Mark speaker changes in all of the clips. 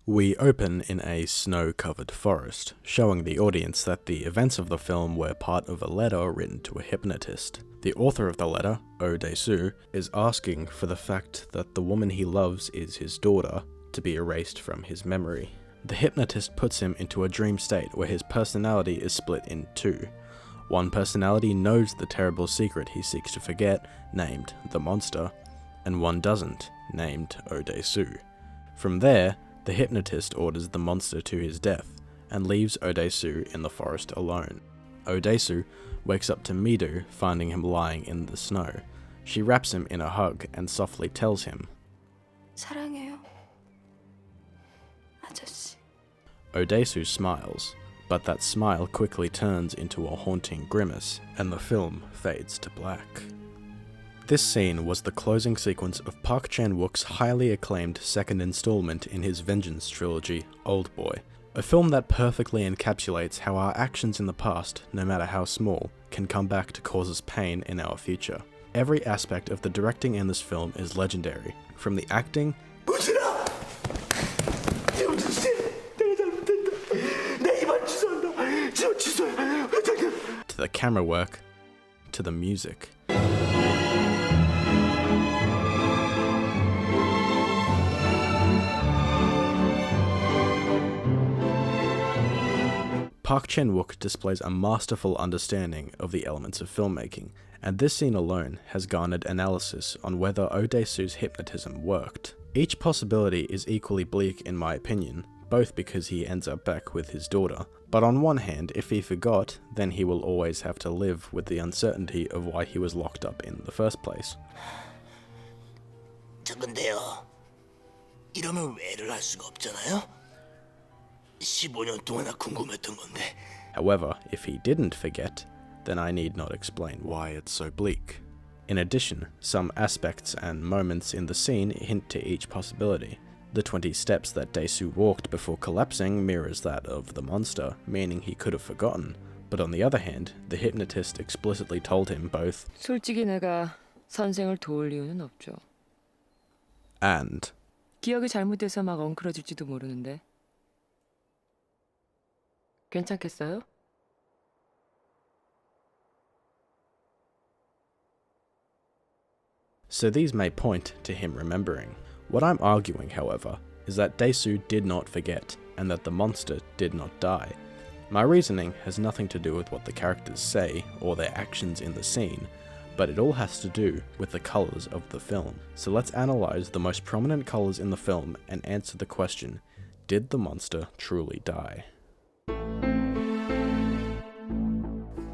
Speaker 1: We open in a snow-covered forest, showing the audience that the events of the film were part of a letter written to a hypnotist. The author of the letter, Oh Dae-soo, is asking for the fact that the woman he loves is his daughter to be erased from his memory. The hypnotist puts him into a dream state where his personality is split in two. One personality knows the terrible secret he seeks to forget, named the monster, and one doesn't, named Oh Dae-soo. From there, the hypnotist orders the monster to his death, and leaves Oh Dae-soo in the forest alone. Oh Dae-soo wakes up to Mido finding him lying in the snow. She wraps him in a hug and softly tells him,
Speaker 2: 사랑해요, 아저씨.
Speaker 1: Oh Dae-soo smiles, but that smile quickly turns into a haunting grimace, and the film fades to black. This scene was the closing sequence of Park Chan-wook's highly acclaimed second installment in his vengeance trilogy, Oldboy, a film that perfectly encapsulates how our actions in the past, no matter how small, can come back to cause us pain in our future. Every aspect of the directing in this film is legendary, from the acting to the camera work, to the music. Park Chan-wook displays a masterful understanding of the elements of filmmaking, and this scene alone has garnered analysis on whether Oh Dae-soo's hypnotism worked. Each possibility is equally bleak in my opinion, both because he ends up back with his daughter, but on one hand, if he forgot, then he will always have to live with the uncertainty of why he was locked up in the first place.
Speaker 3: 근데요, 이러면 왜 애를 할 수가 없잖아요? 15년 동안이나 궁금했던 건데.
Speaker 1: However, if he didn't forget, then I need not explain why it's so bleak. In addition, some aspects and moments in the scene hint to each possibility. The 20 steps that Dae-soo walked before collapsing mirrors that of the monster, meaning he could have forgotten. But on the other hand, the hypnotist explicitly told him both
Speaker 4: 솔직히 내가 선생을 도울 이유는 없죠.
Speaker 1: and
Speaker 4: 기억이 잘못돼서 막 엉클어질지도 모르는데. 괜찮겠어요?
Speaker 1: so these may point to him remembering. What I'm arguing, however, is that Dae-soo did not forget, and that the monster did not die. My reasoning has nothing to do with what the characters say, or their actions in the scene, but it all has to do with the colours of the film. So let's analyse the most prominent colours in the film and answer the question, did the monster truly die?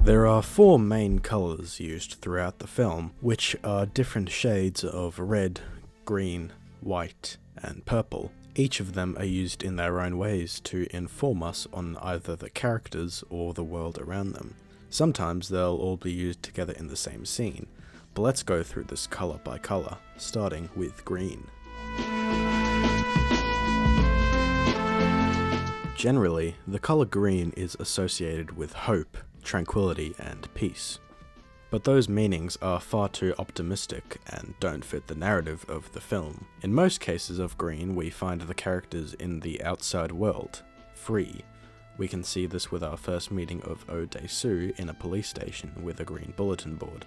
Speaker 1: There are 4 main colours used throughout the film, which are different shades of red, green, white, and purple. Each of them are used in their own ways to inform us on either the characters or the world around them. Sometimes they'll all be used together in the same scene, but let's go through this colour by colour, starting with green. Generally, the colour green is associated with hope, tranquility, and peace. But those meanings are far too optimistic and don't fit the narrative of the film. In most cases of green, we find the characters in the outside world, free. We can see this with our first meeting of Oh Dae-soo in a police station with a green bulletin board.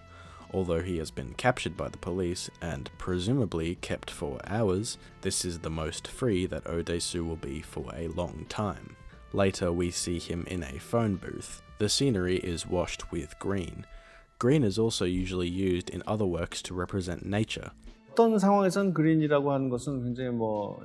Speaker 1: Although he has been captured by the police and presumably kept for hours, this is the most free that Oh Dae-soo will be for a long time. Later we see him in a phone booth. The scenery is washed with green. Green is also usually used in other works to represent nature.
Speaker 5: 어떤 상황에선 그린이라고 하는 것은 굉장히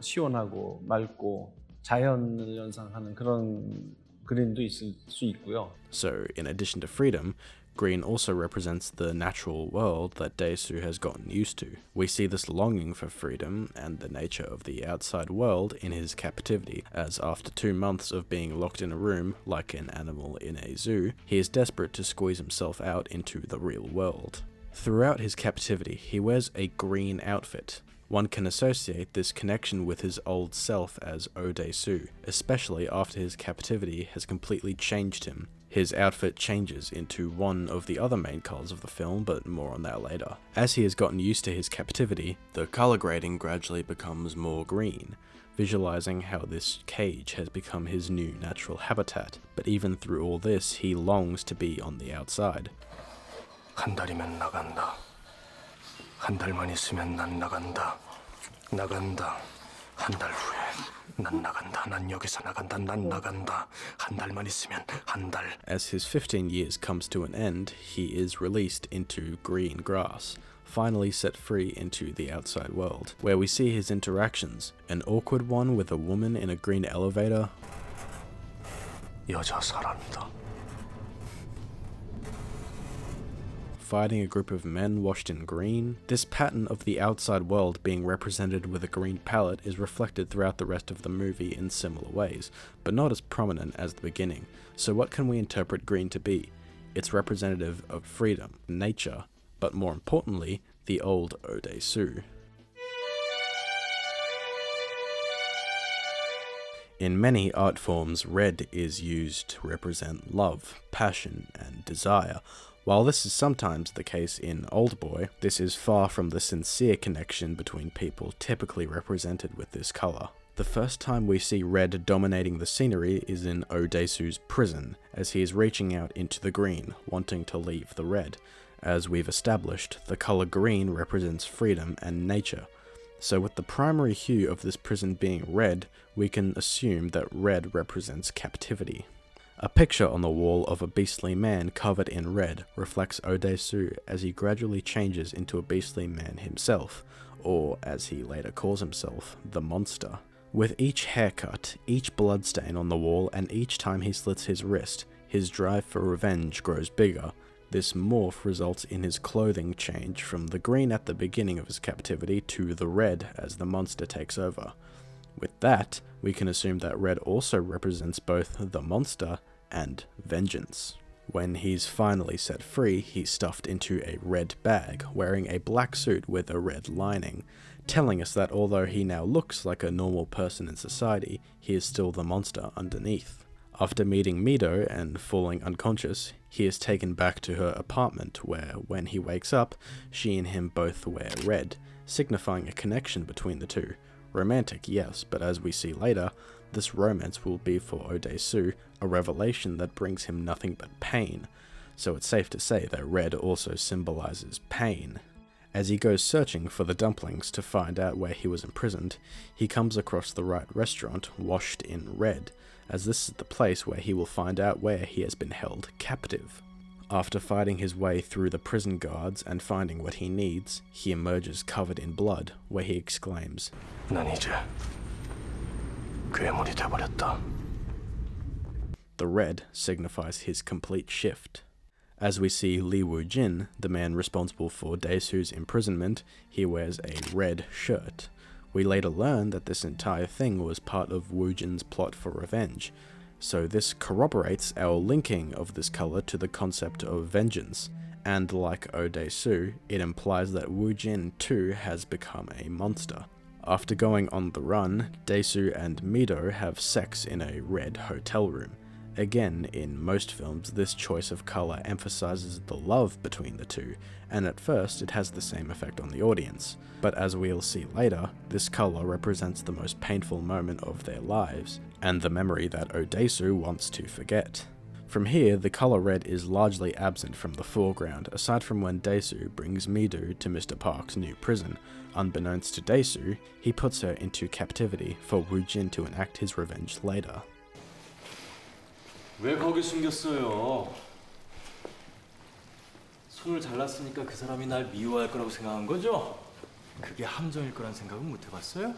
Speaker 5: 시원하고 맑고 자연을 연상하는 그런 그린도 있을 수 있고요.
Speaker 1: So, in addition to freedom, green also represents the natural world that Dae-soo has gotten used to. We see this longing for freedom and the nature of the outside world in his captivity, as after 2 months of being locked in a room, like an animal in a zoo, he is desperate to squeeze himself out into the real world. Throughout his captivity, he wears a green outfit. One can associate this connection with his old self as Oh Dae-soo, especially after his captivity has completely changed him. His outfit changes into one of the other main colours of the film, but more on that later. As he has gotten used to his captivity, the colour grading gradually becomes more green, visualising how this cage has become his new natural habitat. But even through all this, he longs to be on the outside.
Speaker 3: 한 달이면 나간다. 한 달만 있으면 난 나간다. 나간다. 한 달 후에 난 나간다. 난 여기서 나간다. 난 나간다. 한 달만 있으면 한 달.
Speaker 1: As his 15 years comes to an end, he is released into green grass, finally set free into the outside world, where we see his interactions, an awkward one with a woman in a green elevator,
Speaker 3: 여자 사람이다.
Speaker 1: fighting a group of men washed in green. This pattern of the outside world being represented with a green palette is reflected throughout the rest of the movie in similar ways, but not as prominent as the beginning. So what can we interpret green to be? It's representative of freedom, nature, but more importantly, the old Odesu. In many art forms, red is used to represent love, passion, and desire. While this is sometimes the case in Oldboy, this is far from the sincere connection between people typically represented with this colour. The first time we see red dominating the scenery is in Odesu's prison, as he is reaching out into the green, wanting to leave the red. As we've established, the colour green represents freedom and nature. So with the primary hue of this prison being red, we can assume that red represents captivity. A picture on the wall of a beastly man covered in red reflects Odesu as he gradually changes into a beastly man himself, or as he later calls himself, the monster. With each haircut, each bloodstain on the wall, and each time he slits his wrist, his drive for revenge grows bigger. This morph results in his clothing change from the green at the beginning of his captivity to the red as the monster takes over. With that, we can assume that red also represents both the monster and vengeance. When he's finally set free, he's stuffed into a red bag, wearing a black suit with a red lining, telling us that although he now looks like a normal person in society, he is still the monster underneath. After meeting Mido and falling unconscious, he is taken back to her apartment where, when he wakes up, she and him both wear red, signifying a connection between the two. Romantic, yes, but as we see later, this romance will be for Odesu a revelation that brings him nothing but pain, so it's safe to say that red also symbolizes pain. As he goes searching for the dumplings to find out where he was imprisoned, he comes across the right restaurant washed in red, as this is the place where he will find out where he has been held captive. After fighting his way through the prison guards and finding what he needs, he emerges covered in blood, where he exclaims,
Speaker 3: 난 이제 괴물이 돼버렸다.
Speaker 1: The red signifies his complete shift. As we see Lee Woo-jin, the man responsible for Dae-soo's imprisonment, he wears a red shirt. We later learn that this entire thing was part of Woo-jin's plot for revenge, so this corroborates our linking of this colour to the concept of vengeance, and like Odesu, it implies that Woo-jin too has become a monster. After going on the run, Dae-soo and Mido have sex in a red hotel room. Again, in most films, this choice of colour emphasises the love between the two, and at first it has the same effect on the audience. But as we'll see later, this colour represents the most painful moment of their lives, and the memory that Odesu wants to forget. From here, the colour red is largely absent from the foreground, aside from when Dae-soo brings Mido to Mr. Park's new prison. Unbeknownst to Dae-soo, he puts her into captivity for Woo-jin to enact his revenge later.
Speaker 6: 왜 거기 숨겼어요? 손을 잘랐으니까 그 사람이 날 미워할 거라고 생각한 거죠? 그게 함정일 거란 생각은 못 해봤어요?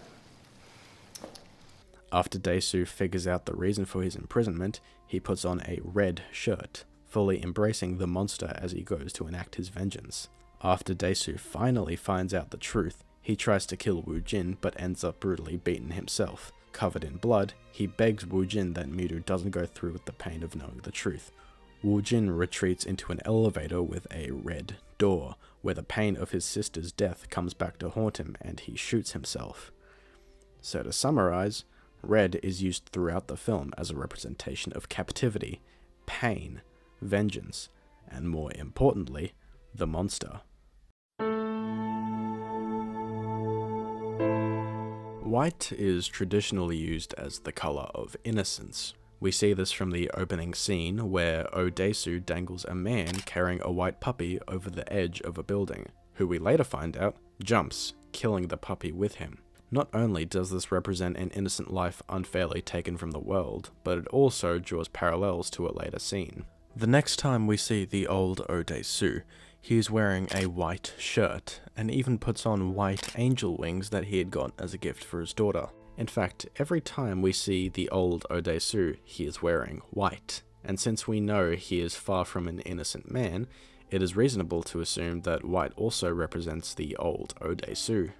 Speaker 1: After Dae-soo figures out the reason for his imprisonment, he puts on a red shirt, fully embracing the monster as he goes to enact his vengeance. After Dae-soo finally finds out the truth, he tries to kill Woo-jin but ends up brutally beaten himself. Covered in blood, he begs Woo-jin that Mido doesn't go through with the pain of knowing the truth. Woo-jin retreats into an elevator with a red door, where the pain of his sister's death comes back to haunt him and he shoots himself. So to summarize, red is used throughout the film as a representation of captivity, pain, vengeance, and more importantly, the monster. White is traditionally used as the color of innocence. We see this from the opening scene where Odesu dangles a man carrying a white puppy over the edge of a building, who we later find out jumps, killing the puppy with him. Not only does this represent an innocent life unfairly taken from the world, but it also draws parallels to a later scene. The next time we see the old Odesu, he is wearing a white shirt, and even puts on white angel wings that he had got as a gift for his daughter. In fact, every time we see the old Odesu, he is wearing white, and since we know he is far from an innocent man, it is reasonable to assume that white also represents the old Odesu.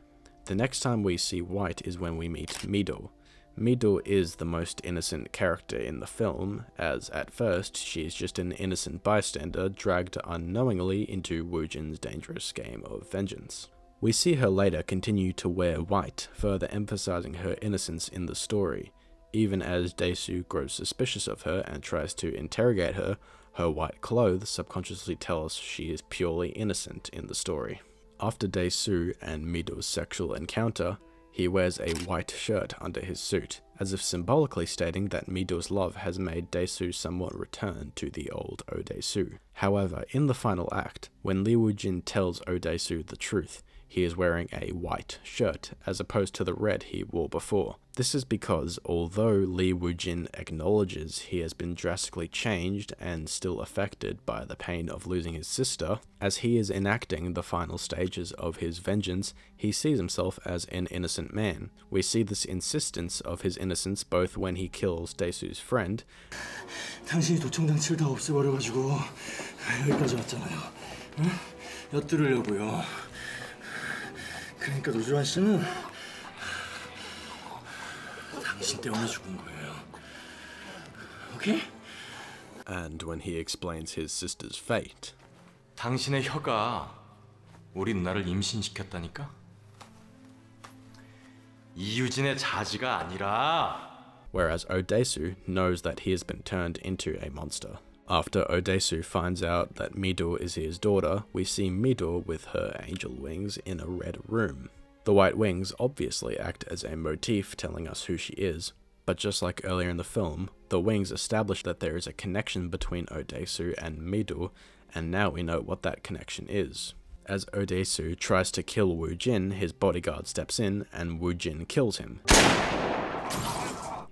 Speaker 1: The next time we see white is when we meet Mido. Mido is the most innocent character in the film, as at first she is just an innocent bystander dragged unknowingly into Woojin's dangerous game of vengeance. We see her later continue to wear white, further emphasizing her innocence in the story. Even as Dae-soo grows suspicious of her and tries to interrogate her, her white clothes subconsciously tell us she is purely innocent in the story. After Dae-soo and Mido's sexual encounter, he wears a white shirt under his suit, as if symbolically stating that Mido's love has made Dae-soo somewhat return to the old Odesu. However, in the final act, when Lee Woo-jin tells Odesu the truth, he is wearing a white shirt, as opposed to the red he wore before. This is because, although Lee Woo-jin acknowledges he has been drastically changed and still affected by the pain of losing his sister, as he is enacting the final stages of his vengeance, he sees himself as an innocent man. We see this insistence of his innocence both when he kills Dae-soo's friend,
Speaker 6: 당신이 도청장 치를 다 없애버려가지고 여기까지 왔잖아요. 응? 엿들으려고요. 그러니까 노주환 씨는 당신 때문에 죽은 거예요. 오케이?
Speaker 1: and when he explains his sister's fate.
Speaker 6: 당신의 혀가 우리 누나를 임신시켰다니까? 이유진의 자지가 아니라
Speaker 1: Whereas Odesu knows that he has been turned into a monster. After Odesu finds out that Mido is his daughter, we see Mido with her angel wings in a red room. The white wings obviously act as a motif telling us who she is, but just like earlier in the film, the wings establish that there is a connection between Odesu and Mido, and now we know what that connection is. As Odesu tries to kill Woo-jin, his bodyguard steps in and Woo-jin kills him,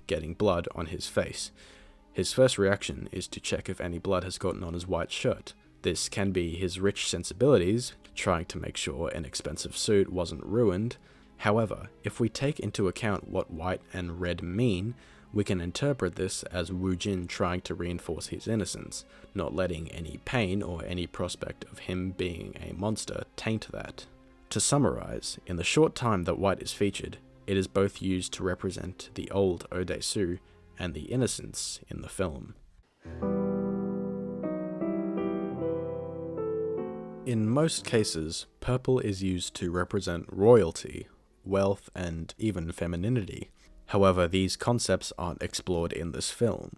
Speaker 1: getting blood on his face. His first reaction is to check if any blood has gotten on his white shirt. This can be his rich sensibilities, trying to make sure an expensive suit wasn't ruined. However, if we take into account what white and red mean, we can interpret this as Woo-jin trying to reinforce his innocence, not letting any pain or any prospect of him being a monster taint that. To summarize, in the short time that white is featured, it is both used to represent the old Odesu and the innocence in the film. In most cases, purple is used to represent royalty, wealth, and even femininity. However, these concepts aren't explored in this film.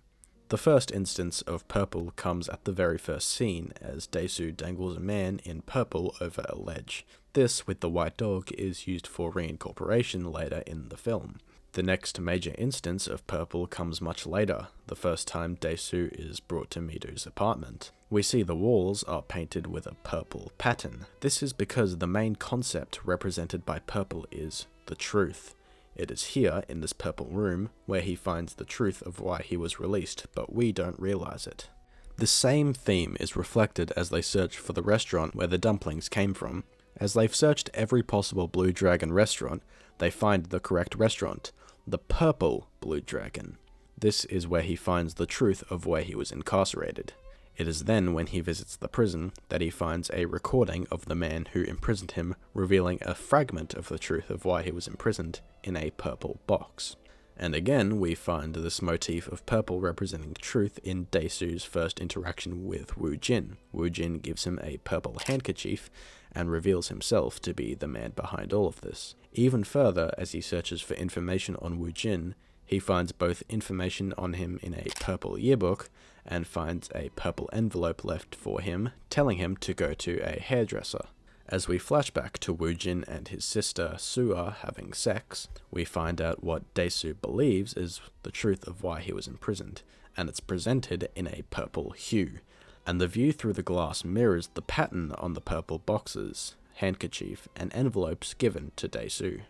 Speaker 1: The first instance of purple comes at the very first scene, as Dae-soo dangles a man in purple over a ledge. This, with the white dog, is used for reincorporation later in the film. The next major instance of purple comes much later, the first time Dae-soo is brought to Mido's apartment. We see the walls are painted with a purple pattern. This is because the main concept represented by purple is the truth. It is here, in this purple room, where he finds the truth of why he was released, but we don't realize it. The same theme is reflected as they search for the restaurant where the dumplings came from. As they've searched every possible Blue Dragon restaurant, they find the correct restaurant, the purple Blue Dragon. This is where he finds the truth of where he was incarcerated. It is then when he visits the prison that he finds a recording of the man who imprisoned him, revealing a fragment of the truth of why he was imprisoned in a purple box. And again, we find this motif of purple representing truth in Dae-soo's first interaction with Woo-jin. Woo-jin gives him a purple handkerchief and reveals himself to be the man behind all of this. Even further, as he searches for information on Woo-jin, He finds both information on him in a purple yearbook and finds a purple envelope left for him, telling him to go to a hairdresser. As we flash back to Woojin and his sister Soo-ah having sex, we find out what Dae-soo believes is the truth of why he was imprisoned, and it's presented in a purple hue. And the view through the glass mirrors the pattern on the purple boxes, handkerchief, and envelopes given to Dae-soo.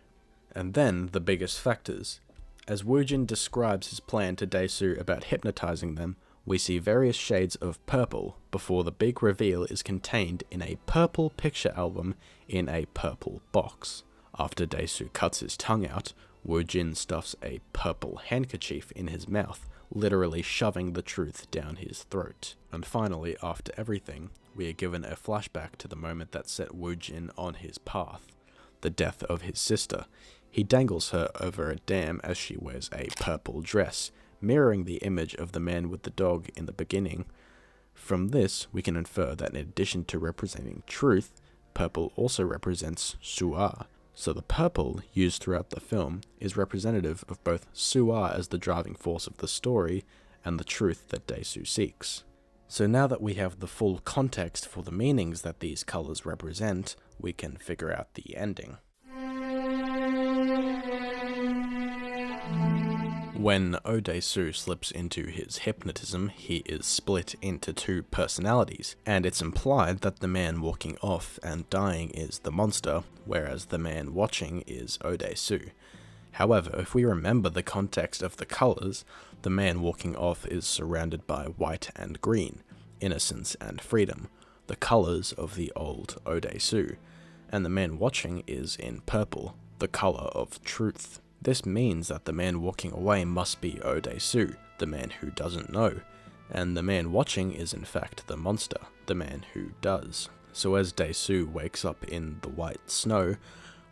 Speaker 1: And then the biggest factors. As Woojin describes his plan to Dae-soo about hypnotizing them, we see various shades of purple before the big reveal is contained in a purple picture album in a purple box. After Dae-soo cuts his tongue out, Woojin stuffs a purple handkerchief in his mouth, literally shoving the truth down his throat. And finally, after everything, we are given a flashback to the moment that set Woojin on his path, the death of his sister. He dangles her over a dam as she wears a purple dress, mirroring the image of the man with the dog in the beginning. From this, we can infer that in addition to representing truth, purple also represents Soo-ah. So the purple used throughout the film is representative of both Soo-ah as the driving force of the story and the truth that Dae-soo seeks. So now that we have the full context for the meanings that these colors represent, we can figure out the ending. When Oh Dae-soo slips into his hypnotism, he is split into two personalities, and it's implied that the man walking off and dying is the monster, whereas the man watching is Oh Dae-soo. However, if we remember the context of the colors, the man walking off is surrounded by white and green, innocence and freedom, the colors of the old Oh Dae-soo, and the man watching is in purple, the color of truth. This means that the man walking away must be Oh Dae-soo, the man who doesn't know, and the man watching is in fact the monster, the man who does. So as Dae-soo wakes up in the white snow,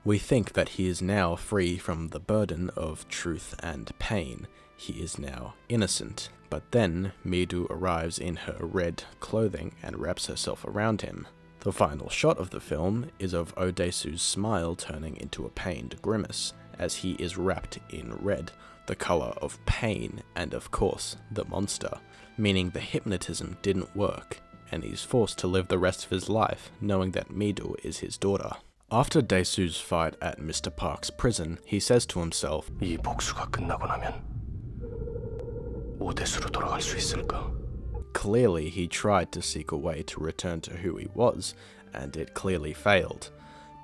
Speaker 1: we think that he is now free from the burden of truth and pain. He is now innocent. But then Mi-do arrives in her red clothing and wraps herself around him. The final shot of the film is of Oh Dae-soo's smile turning into a pained grimace, as he is wrapped in red, the color of pain and of course the monster, meaning the hypnotism didn't work, and he's forced to live the rest of his life knowing that Mi-do is his daughter. After Dae-soo's fight at Mr. Park's prison, he says to himself,
Speaker 3: 이 복수가 끝나고 나면 오대수로 돌아갈 수 있을까?
Speaker 1: Clearly he tried to seek a way to return to who he was, and it clearly failed.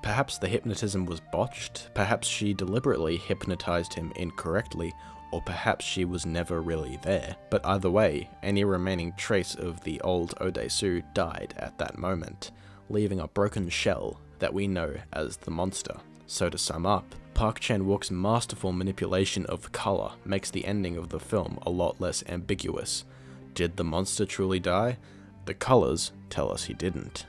Speaker 1: Perhaps the hypnotism was botched, perhaps she deliberately hypnotized him incorrectly, or perhaps she was never really there. But either way, any remaining trace of the old Oh Dae-soo died at that moment, leaving a broken shell that we know as the monster. So to sum up, Park Chan-wook's masterful manipulation of color makes the ending of the film a lot less ambiguous. Did the monster truly die? The colors tell us he didn't.